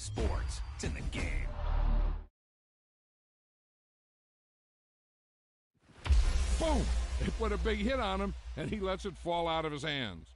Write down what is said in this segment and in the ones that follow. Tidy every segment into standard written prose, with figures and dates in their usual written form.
sports. It's in the game. Boom! They put a big hit on him, and he lets it fall out of his hands.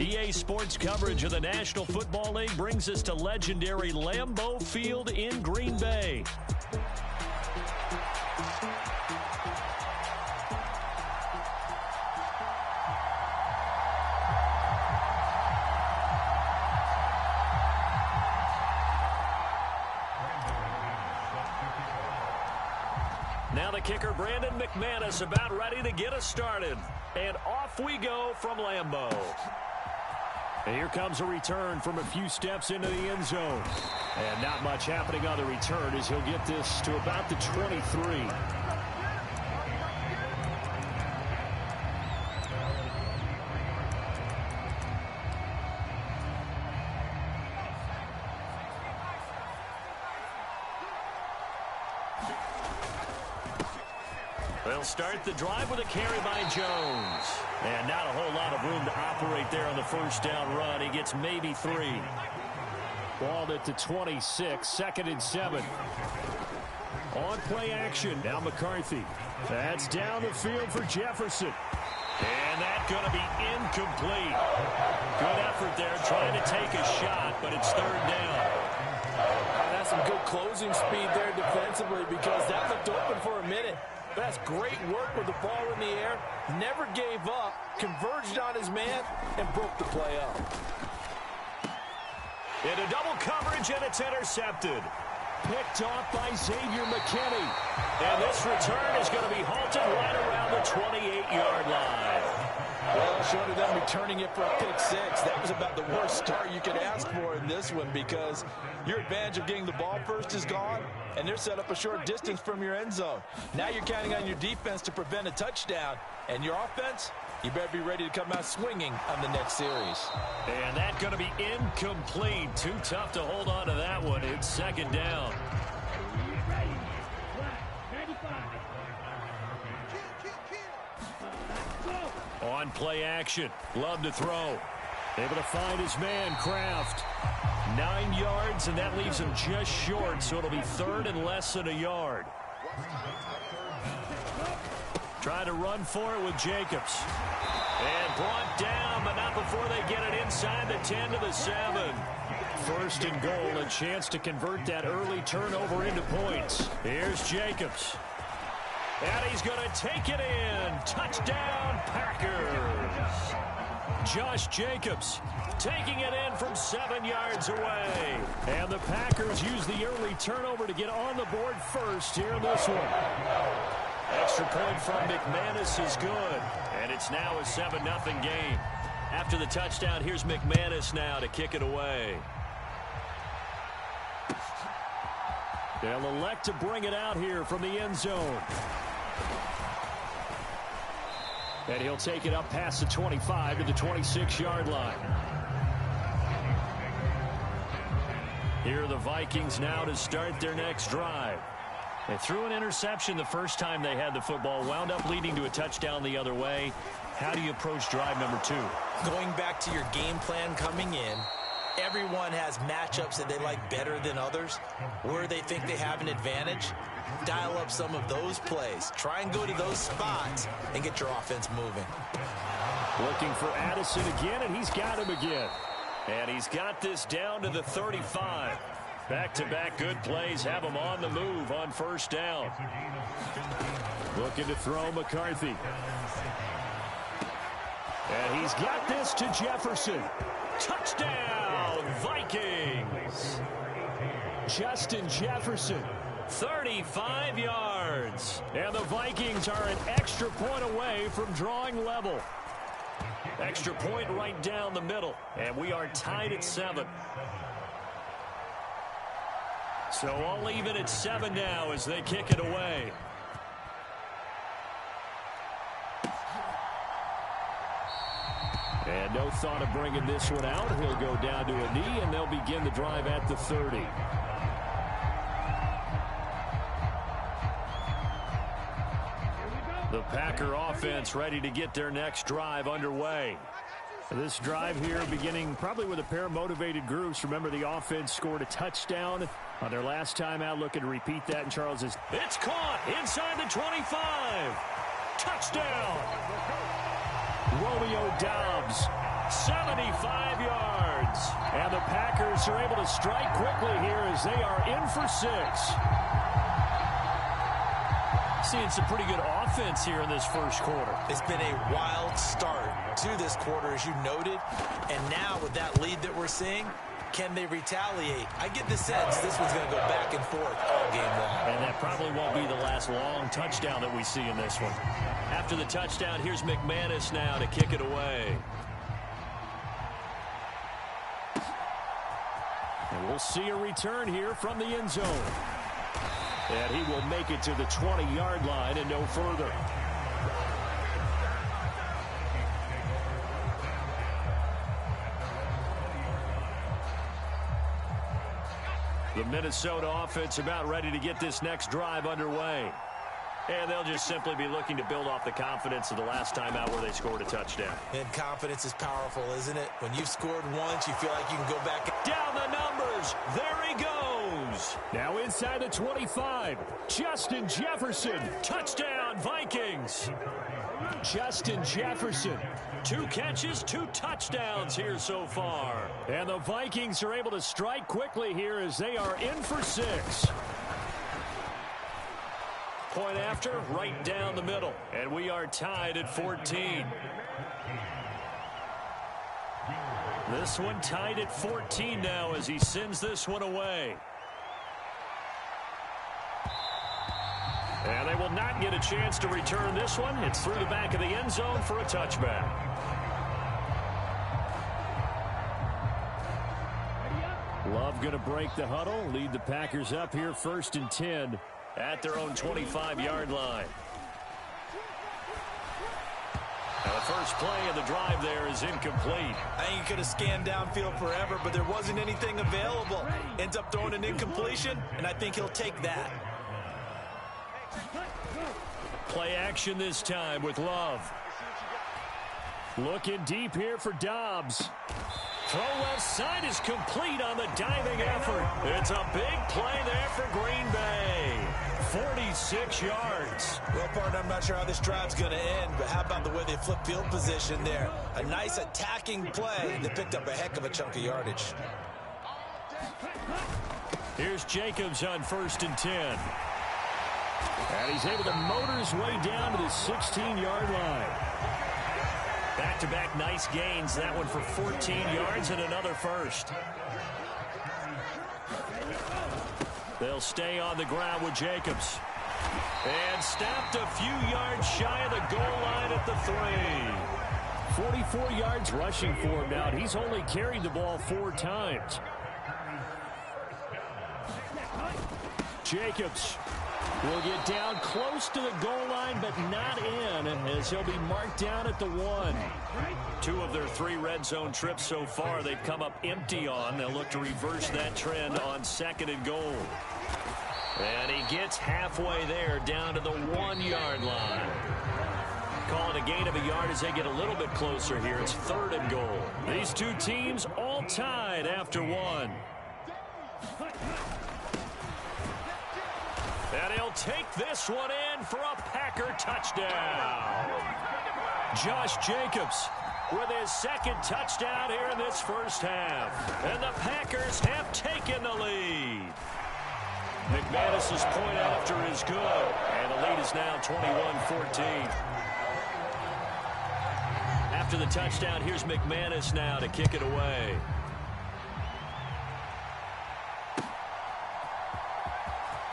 EA Sports coverage of the National Football League brings us to legendary Lambeau Field in Green Bay. Now the kicker, Brandon McManus, about ready to get us started. And off we go from Lambeau. And here comes a return from a few steps into the end zone. And not much happening on the return as he'll get this to about the 23. They'll start the drive with a carry by Jones. And not a whole lot of room to operate there on the first down run. He gets maybe 3. Balled at the 26, 2nd and 7. On play action, now McCarthy. That's down the field for Jefferson. And that's going to be incomplete. Good effort there, trying to take a shot, but it's 3rd down. That's some good closing speed there defensively because that looked open for a minute. That's great work with the ball in the air. Never gave up, converged on his man, and broke the play up. Into double coverage, and it's intercepted. picked off by Xavier McKinney. And this return is going to be halted right around the 28-yard line. Well, short of them returning it for a pick six, that was about the worst start you could ask for in this one, because your advantage of getting the ball first is gone, and they're set up a short distance from your end zone. Now you're counting on your defense to prevent a touchdown, and your offense, you better be ready to come out swinging on the next series. And that's going to be incomplete. Too tough to hold on to that one. It's second down. On play action. Love to throw. Able to find his man, Kraft. 9 yards, and that leaves him just short, so it'll be third and less than a yard. Try to run for it with Jacobs. And brought down, but not before they get it inside the 10 to the 7. First and goal, a chance to convert that early turnover into points. Here's Jacobs. And he's going to take it in. Touchdown, Packers. Josh Jacobs taking it in from 7 yards away. And the Packers use the early turnover to get on the board first here in this one. Extra point from McManus is good. And it's now a 7-0 game. After the touchdown, here's McManus now to kick it away. They'll elect to bring it out here from the end zone. And he'll take it up past the 25 to the 26-yard line. Here are the Vikings now to start their next drive. They threw an interception the first time they had the football, wound up leading to a touchdown the other way. How do you approach drive number 2? Going back to your game plan coming in, everyone has matchups that they like better than others, where they think they have an advantage. Dial up some of those plays. Try and go to those spots and get your offense moving. Looking for Addison again, and he's got him again. And he's got this down to the 35. Back-to-back good plays have him on the move on first down. Looking to throw McCarthy. And he's got this to Jefferson. Touchdown, Vikings. Justin Jefferson, 35 yards. And the Vikings are an extra point away from drawing level. Extra point right down the middle. And we are tied at 7. So I'll leave it at 7 now as they kick it away. And no thought of bringing this one out. He'll go down to a knee, and they'll begin the drive at the 30. The Packer offense ready to get their next drive underway. This drive here beginning probably with a pair of motivated groups. Remember, the offense scored a touchdown on their last time out. Looking to repeat that, and Charles is... It's caught inside the 25. Touchdown. Romeo Doubs, 75 yards. And the Packers are able to strike quickly here as they are in for 6. Seeing some pretty good offense here in this first quarter. It's been a wild start to this quarter, as you noted. And now with that lead that we're seeing, can they retaliate? I get the sense this one's going to go back and forth all game long. And that probably won't be the last long touchdown that we see in this one. After the touchdown, here's McManus now to kick it away. And we'll see a return here from the end zone. And he will make it to the 20-yard line and no further. The Minnesota offense about ready to get this next drive underway. And they'll just simply be looking to build off the confidence of the last time out where they scored a touchdown. And confidence is powerful, isn't it? When you've scored once, you feel like you can go back. Down the numbers. There he goes. Now inside the 25. Justin Jefferson. Touchdown, Vikings. Justin Jefferson. 2 catches, 2 touchdowns here so far. And the Vikings are able to strike quickly here as they are in for 6. Point after, right down the middle. And we are tied at 14. This one tied at 14 now as he sends this one away. And they will not get a chance to return this one. It's through the back of the end zone for a touchback. Love going to break the huddle, lead the Packers up here 1st and 10 at their own 25-yard line. Now the first play of the drive there is incomplete. I think he could have scanned downfield forever, but there wasn't anything available. Ends up throwing an incompletion, and I think he'll take that. Play action this time with Love. Looking deep here for Dobbs. Throw left side is complete on the diving effort. It's a big play there for Green Bay. 46 yards. Well, partner, I'm not sure how this drive's going to end, but how about the way they flip field position there? A nice attacking play that picked up a heck of a chunk of yardage. Here's Jacobs on 1st and 10. And he's able to motor his way down to the 16-yard line. Back-to-back nice gains. That one for 14 yards and another first. They'll stay on the ground with Jacobs. And stopped a few yards shy of the goal line at the 3. 44 yards rushing for him now. He's only carried the ball 4 times. Jacobs will get down close to the goal line, but not in, as he'll be marked down at the 1. 2 of their 3 red zone trips so far, they've come up empty on. They'll look to reverse that trend on 2nd and goal. And he gets halfway there, down to the 1-yard line. Call it a gain of a yard as they get a little bit closer here. It's 3rd and goal. These 2 teams all tied after 1. And he'll take this one in for a Packer touchdown. Josh Jacobs with his 2nd touchdown here in this first half. And the Packers have taken the lead. McManus's point after is good. And the lead is now 21-14. After the touchdown, here's McManus now to kick it away.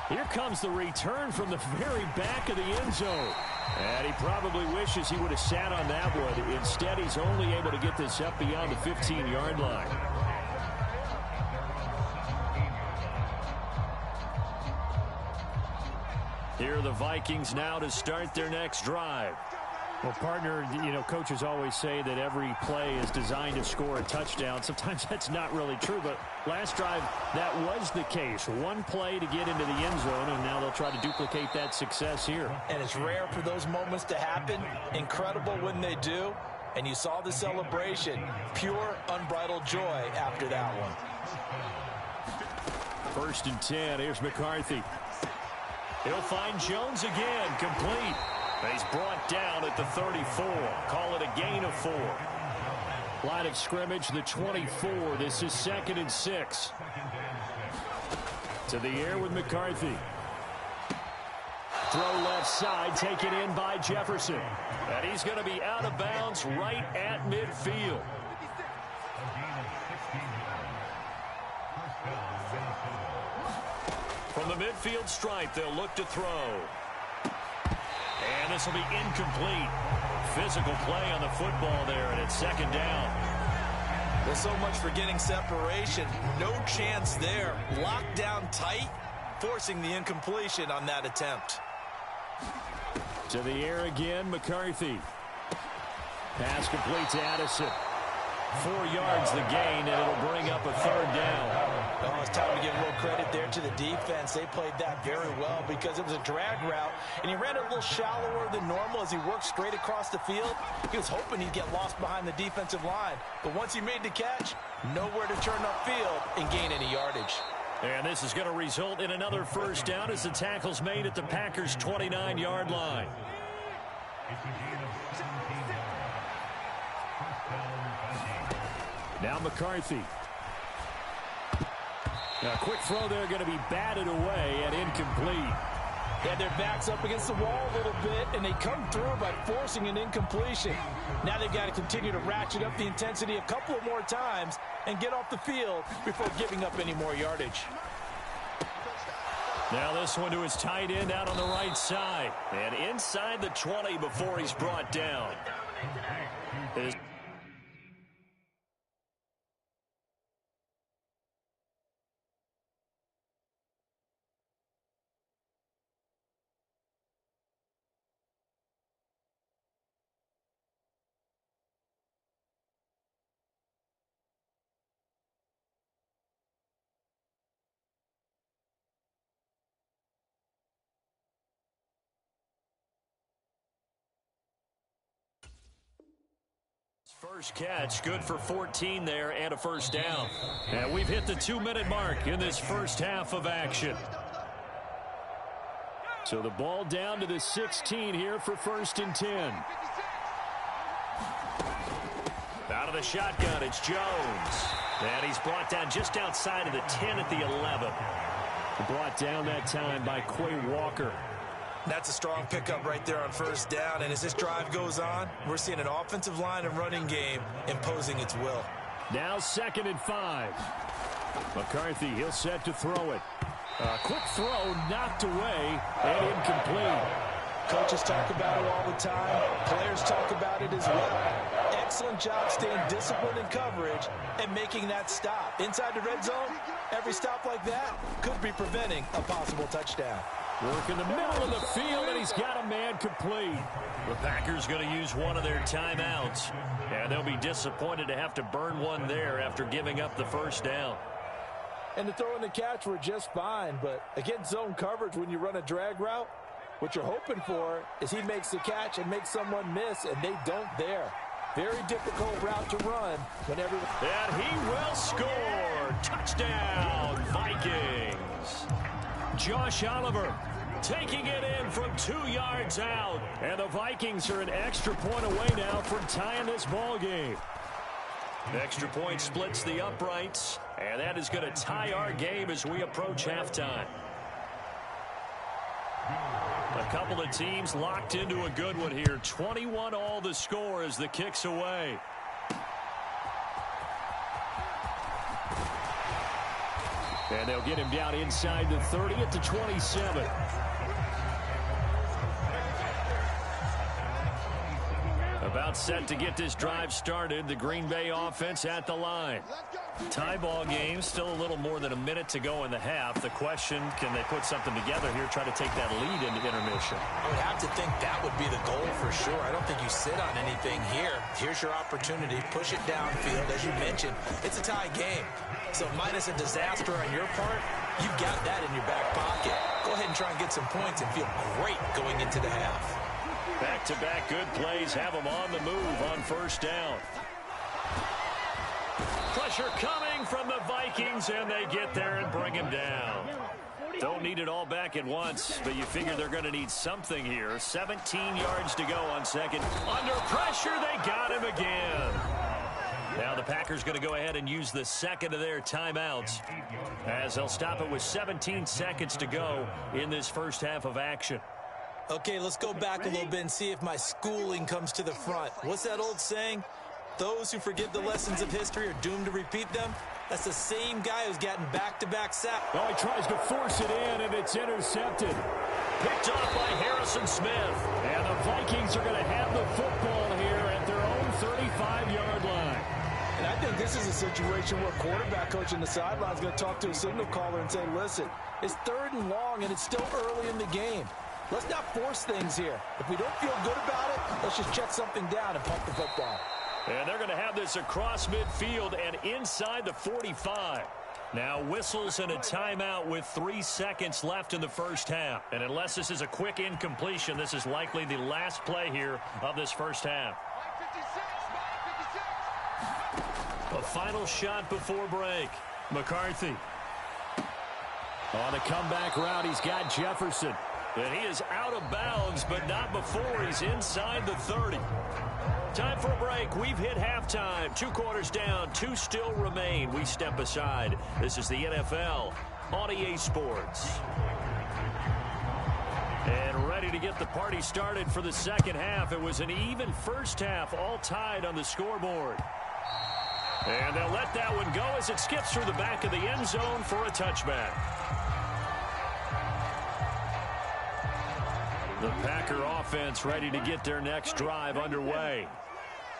Here comes the return from the very back of the end zone. And he probably wishes he would have sat on that one. Instead, he's only able to get this up beyond the 15-yard line. Here are the Vikings now to start their next drive. Well, partner, you know, coaches always say that every play is designed to score a touchdown. Sometimes that's not really true, but last drive, that was the case. 1 play to get into the end zone, and now they'll try to duplicate that success here. And it's rare for those moments to happen. Incredible when they do. And you saw the celebration. Pure, unbridled joy after that one. 1st and 10. Here's McCarthy. He'll find Jones again, complete. He's brought down at the 34. Call it a gain of 4. Line of scrimmage, the 24. This is 2nd and 6. To the air with McCarthy. Throw left side, taken in by Jefferson. And he's going to be out of bounds right at midfield. From the midfield stripe, they'll look to throw. And this will be incomplete. Physical play on the football there, and it's 2nd down. Well, so much for getting separation. No chance there. Locked down tight, forcing the incompletion on that attempt. To the air again, McCarthy. Pass complete to Addison. 4 yards the gain, and it'll bring up a 3rd down. Oh, it's time to give a little credit there to the defense. They played that very well because it was a drag route, and he ran it a little shallower than normal as he worked straight across the field. He was hoping he'd get lost behind the defensive line, but once he made the catch, nowhere to turn upfield and gain any yardage. And this is going to result in another 1st down as the tackle's made at the Packers' 29-yard line. Now McCarthy. A quick throw there going to be batted away and incomplete. They had their backs up against the wall a little bit, and they come through by forcing an incompletion. Now they've got to continue to ratchet up the intensity a couple of more times and get off the field before giving up any more yardage. Now this one to his tight end out on the right side. And inside the 20 before he's brought down. First catch, good for 14 there and a first down. And we've hit the 2-minute mark in this first half of action. So the ball down to the 16 here for 1st and 10. Out of the shotgun, it's Jones. And he's brought down just outside of the 10 at the 11. Brought down that time by Quay Walker. That's a strong pickup right there on 1st down. And as this drive goes on, we're seeing an offensive line and running game imposing its will. Now 2nd and 5. McCarthy, he'll set to throw it. A quick throw knocked away and incomplete. Coaches talk about it all the time. Players talk about it as well. Excellent job staying disciplined in coverage and making that stop. Inside the red zone, every stop like that could be preventing a possible touchdown. Work in the middle of the field, and he's got a man complete. The Packers going to use one of their timeouts, and they'll be disappointed to have to burn one there after giving up the first down. And the throw and the catch were just fine, but against zone coverage when you run a drag route, what you're hoping for is he makes the catch and makes someone miss, and they don't there. Very difficult route to run whenever. And he will score. Touchdown, Vikings. Josh Oliver taking it in from 2 yards out. And the Vikings are an extra point away now from tying this ball game. Extra point splits the uprights, and that is going to tie our game as we approach halftime. A couple of teams locked into a good one here. 21 all the score as the kick's away. And they'll get him down inside the 30 at the 27. About set to get this drive started. The Green Bay offense at the line. Tie ball game, still a little more than a minute to go in the half. The question, can they put something together here, try to take that lead into intermission? I would have to think that would be the goal for sure. I don't think you sit on anything here. Here's your opportunity. Push it downfield. As you mentioned, it's a tie game. So minus a disaster on your part, you've got that in your back pocket. Go ahead and try and get some points and feel great going into the half. Back-to-back good plays have them on the move on 1st down. Pressure coming from the Vikings, and they get there and bring him down. Don't need it all back at once, but you figure they're going to need something here. 17 yards to go on 2nd. Under pressure, they got him again. Now the Packers going to go ahead and use the 2nd of their timeouts as they'll stop it with 17 seconds to go in this first half of action. Okay, let's go back a little bit and see if my schooling comes to the front. What's that old saying? Those who forget the lessons of history are doomed to repeat them. That's the same guy who's gotten back-to-back sacks. Oh, he tries to force it in, and it's intercepted. Picked off by Harrison Smith. And the Vikings are going to have the football here at their own 35-yard line. And I think this is a situation where quarterback coach in the sideline is going to talk to a signal caller and say, listen, it's 3rd and long, and it's still early in the game. Let's not force things here. If we don't feel good about it, let's just check something down and pump the football. And they're going to have this across midfield and inside the 45. Now whistles and a timeout with 3 seconds left in the first half. And unless this is a quick incompletion, this is likely the last play here of this first half. A final shot before break. McCarthy. On the comeback route, he's got Jefferson. And he is out of bounds, but not before he's inside the 30. Time for a break. We've hit halftime. 2 quarters down, 2 still remain. We step aside. This is the NFL on EA Sports. And ready to get the party started for the second half. It was an even first half, all tied on the scoreboard. And they'll let that one go as it skips through the back of the end zone for a touchback. The Packer offense ready to get their next drive underway.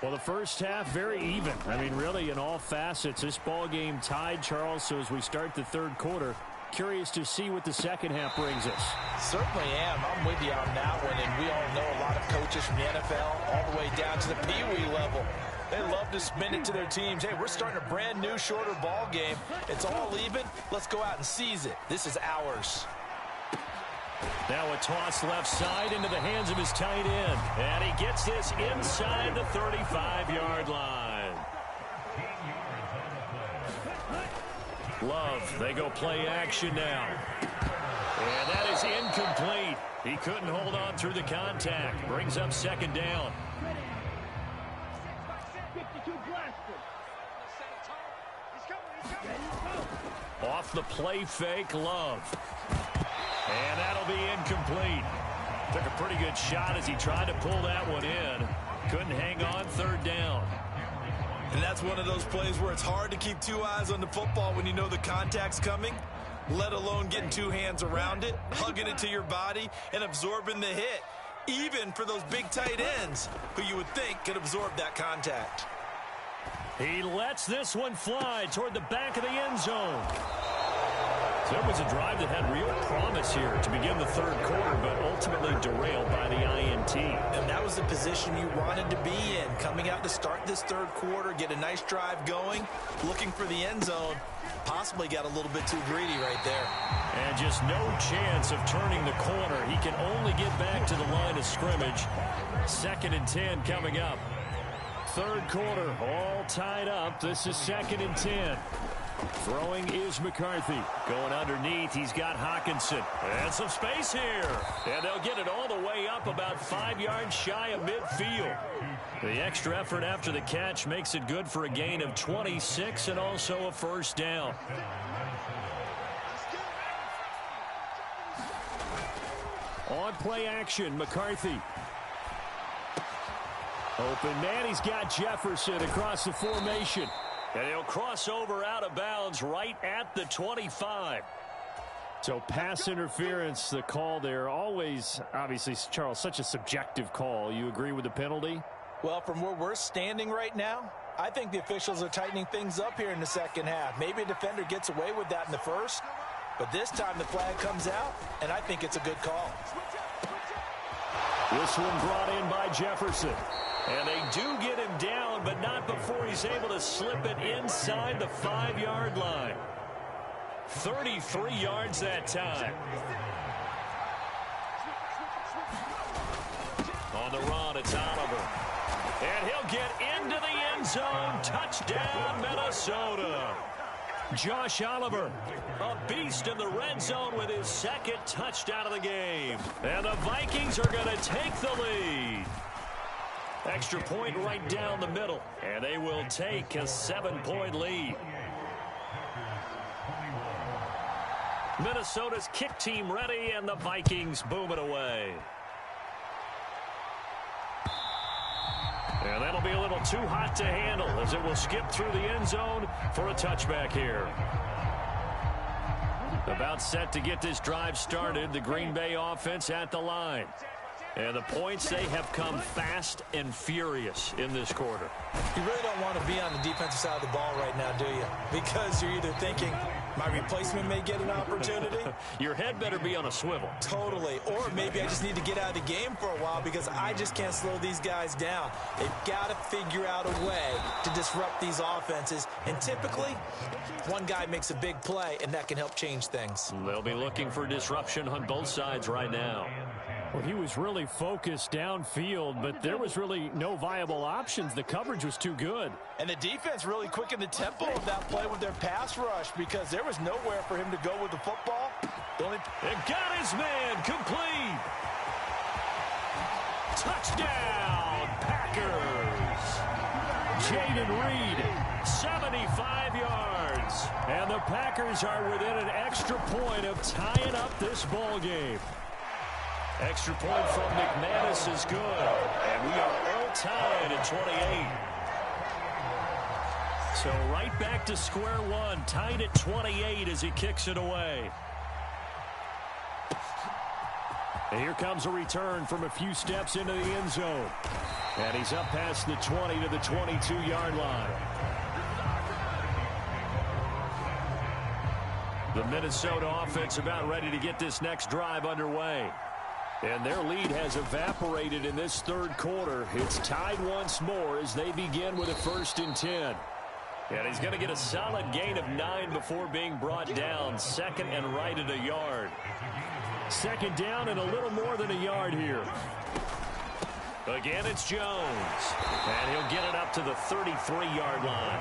Well, the first half, very even. I mean, really, in all facets, this ball game tied, Charles. So as we start the third quarter, curious to see what the second half brings us. Certainly am. I'm with you on that one. And we all know a lot of coaches from the NFL all the way down to the Pee-wee level. They love to spin it to their teams. Hey, we're starting a brand new, shorter ball game. It's all even. Let's go out and seize it. This is ours. Now a toss left side into the hands of his tight end. And he gets this inside the 35-yard line. Love, they go play action now. And that is incomplete. He couldn't hold on through the contact. Brings up second down. Off the play fake, Love. And that'll be incomplete. Took a pretty good shot as he tried to pull that one in. Couldn't hang on, third down. And that's one of those plays where it's hard to keep two eyes on the football when you know the contact's coming, let alone getting two hands around it, hugging it to your body, and absorbing the hit, even for those big tight ends who you would think could absorb that contact. He lets this one fly toward the back of the end zone. So it was a drive that had real promise here to begin the third quarter, but ultimately derailed by the INT. And that was the position you wanted to be in, coming out to start this third quarter, get a nice drive going, looking for the end zone. Possibly got a little bit too greedy right there. And just no chance of turning the corner. He can only get back to the line of scrimmage. 2nd and 10 coming up. Third quarter, all tied up. This is 2nd and 10. Throwing is McCarthy. Going underneath, he's got Hawkinson. And some space here. And they'll get it all the way up about 5 yards shy of midfield. The extra effort after the catch makes it good for a gain of 26 and also a first down. On play action, McCarthy. Open man, he's got Jefferson across the formation. And he'll cross over out of bounds right at the 25. So pass interference, the call there. Always, obviously, Charles, such a subjective call. You agree with the penalty? Well, from where we're standing right now, I think the officials are tightening things up here in the second half. Maybe a defender gets away with that in the first, but this time the flag comes out, and I think it's a good call. This one brought in by Jefferson. And they do get him down, but not before he's able to slip it inside the 5-yard line. 33 yards that time. On the run, it's Oliver. And he'll get into the end zone. Touchdown, Minnesota. Josh Oliver, a beast in the red zone with his 2nd touchdown of the game. And the Vikings are going to take the lead. Extra point right down the middle, and they will take a 7-point lead. Minnesota's kick team ready, and the Vikings boom it away. And that'll be a little too hot to handle as it will skip through the end zone for a touchback here. About set to get this drive started, the Green Bay offense at the line. And the points, they have come fast and furious in this quarter. You really don't want to be on the defensive side of the ball right now, do you? Because you're either thinking, my replacement may get an opportunity. Your head better be on a swivel. Totally. Or maybe I just need to get out of the game for a while because I just can't slow these guys down. They've got to figure out a way to disrupt these offenses. And typically, one guy makes a big play, and that can help change things. They'll be looking for disruption on both sides right now. Well, he was really focused downfield, but there was really no viable options. The coverage was too good. And the defense really quickened the tempo of that play with their pass rush because there was nowhere for him to go with the football. And got his man complete. Touchdown, Packers. Jaden Reed, 75 yards. And the Packers are within an extra point of tying up this ball game. Extra point from McManus is good. And we are all tied at 28. So right back to square one, tied at 28 as he kicks it away. And here comes a return from a few steps into the end zone. And he's up past the 20 to the 22-yard line. The Minnesota offense about ready to get this next drive underway. And their lead has evaporated in this third quarter. It's tied once more as they begin with a 1st and 10. And he's going to get a solid gain of 9 before being brought down. 2nd and right at a yard. 2nd down and a little more than a yard here. Again, it's Jones. And he'll get it up to the 33-yard line.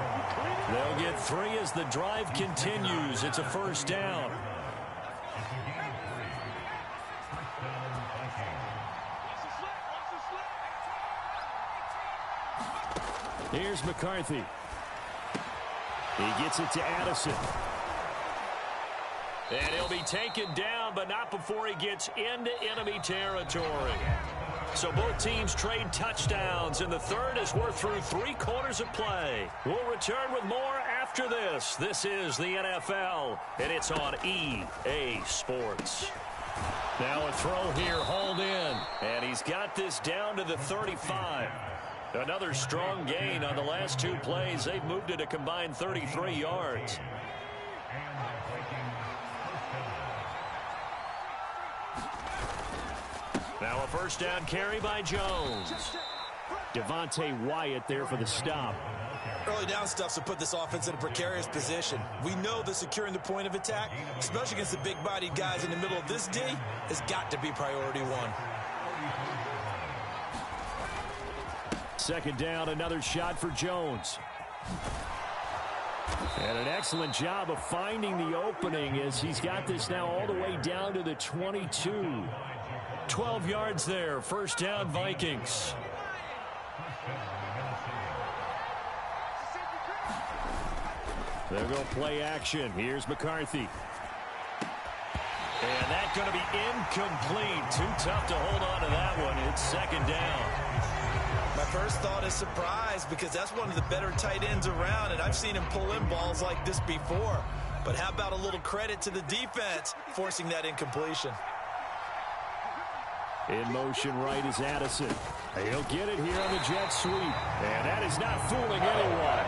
They'll get 3 as the drive continues. It's a 1st down. Here's McCarthy. He gets it to Addison. And he'll be taken down, but not before he gets into enemy territory. So both teams trade touchdowns, and the third as we're through 3 quarters of play. We'll return with more after this. This is the NFL, and it's on EA Sports. Now a throw here, hauled in, and he's got this down to the 35. Another strong gain on the last 2 plays. They've moved it a combined 33 yards. Now a 1st down carry by Jones. Devontae Wyatt there for the stop. Early down stuff to put this offense in a precarious position. We know that securing the point of attack, especially against the big-bodied guys in the middle of this D, has got to be priority 1. 2nd down, another shot for Jones. And an excellent job of finding the opening as he's got this now all the way down to the 22. 12 yards there. 1st down, Vikings. They'll go play action. Here's McCarthy. And that's going to be incomplete. Too tough to hold on to that one. It's 2nd down. My first thought is surprise, because that's one of the better tight ends around, and I've seen him pull in balls like this before. But how about a little credit to the defense forcing that incompletion? In motion right is Addison. He'll get it here on the jet sweep. And that is not fooling anyone.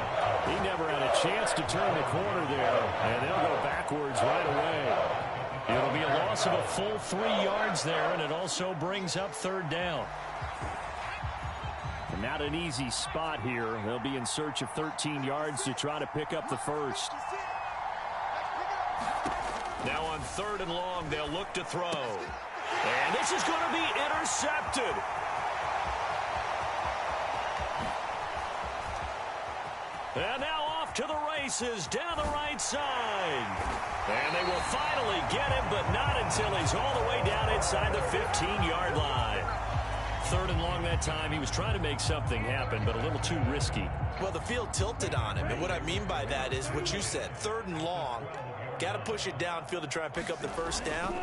He never had a chance to turn the corner there. And they'll go backwards right away. It'll be a loss of a full 3 yards there, and it also brings up 3rd down. Not an easy spot here. They'll be in search of 13 yards to try to pick up the 1st. Now on 3rd and long, they'll look to throw. And this is going to be intercepted. And now off to the races down the right side. And they will finally get him, but not until he's all the way down inside the 15-yard line. 3rd and long that time. He was trying to make something happen, but a little too risky. Well, the field tilted on him, and what I mean by that is what you said. 3rd and long. Got to push it downfield to try and pick up the 1st down.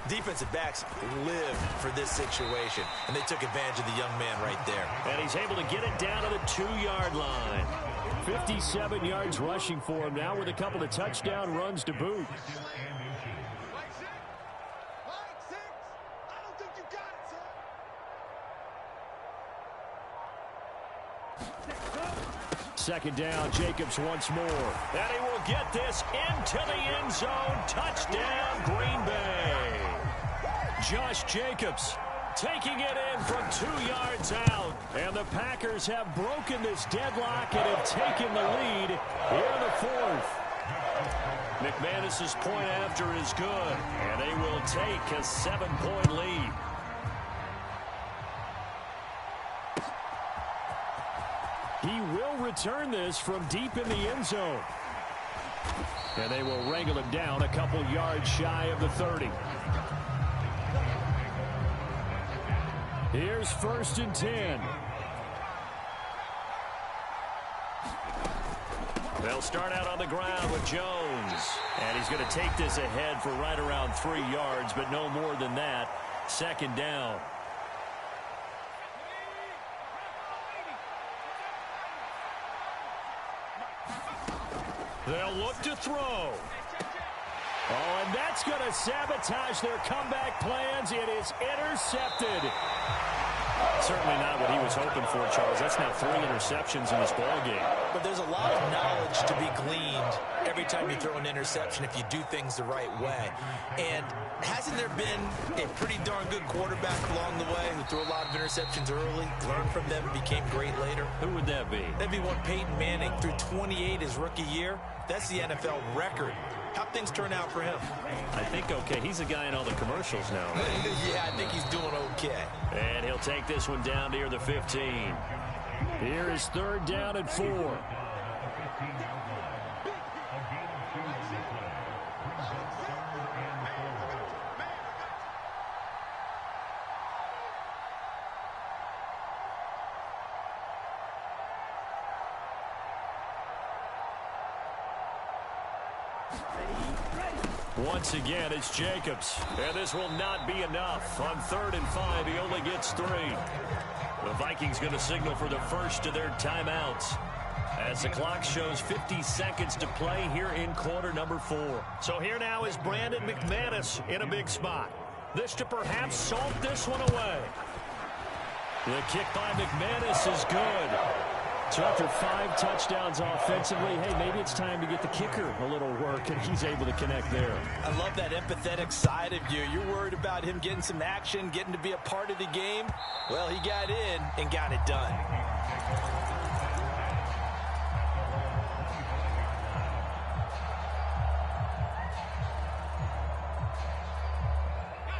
Defensive backs live for this situation, and they took advantage of the young man right there. And he's able to get it down to the 2-yard line. 57 yards rushing for him now with a couple of touchdown runs to boot. Second down, Jacobs once more. And he will get this into the end zone. Touchdown, Green Bay. Josh Jacobs taking it in from 2 yards out. And the Packers have broken this deadlock and have taken the lead here in the 4th. McManus's point after is good. And they will take a 7-point lead. He will return this from deep in the end zone. And they will wrangle him down a couple yards shy of the 30. Here's 1st and 10. They'll start out on the ground with Jones. And he's going to take this ahead for right around 3 yards, but no more than that. 2nd down. They'll look to throw. Oh, and that's going to sabotage their comeback plans. It is intercepted. Certainly not what he was hoping for, Charles. That's now 3 interceptions in this ballgame. But there's a lot of knowledge to be gleaned every time you throw an interception if you do things the right way. And hasn't there been a pretty darn good quarterback along the way who threw a lot of interceptions early, learned from them, and became great later? Who would that be? That'd be one Peyton Manning threw 28 his rookie year. That's the NFL record. How'd things turn out for him? I think okay. He's the guy in all the commercials now. Yeah, I think he's doing okay. And he'll take this one down near the 15. Here is 3rd down and 4. Once again, it's Jacobs. And this will not be enough. On 3rd and 5, he only gets 3. The Vikings going to signal for the first of their timeouts as the clock shows 50 seconds to play here in quarter number 4. So here now is Brandon McManus in a big spot. This to perhaps salt this one away. The kick by McManus is good. So after 5 touchdowns offensively, hey, maybe it's time to get the kicker a little work, and he's able to connect there. I love that empathetic side of you. You're worried about him getting some action, getting to be a part of the game. Well, he got in and got it done.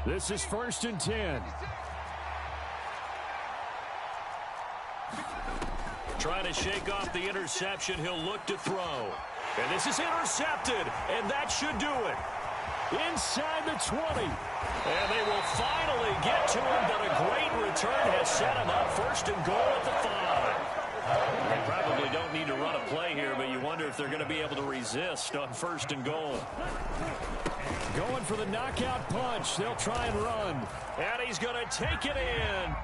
This is 1st and 10. Trying to shake off the interception. He'll look to throw. And this is intercepted. And that should do it. Inside the 20. And they will finally get to him. But a great return has set him up. 1st and goal at the 5. They probably don't need to run a play here, but you wonder if they're going to be able to resist on 1st and goal. Going for the knockout punch. They'll try and run. And he's going to take it in.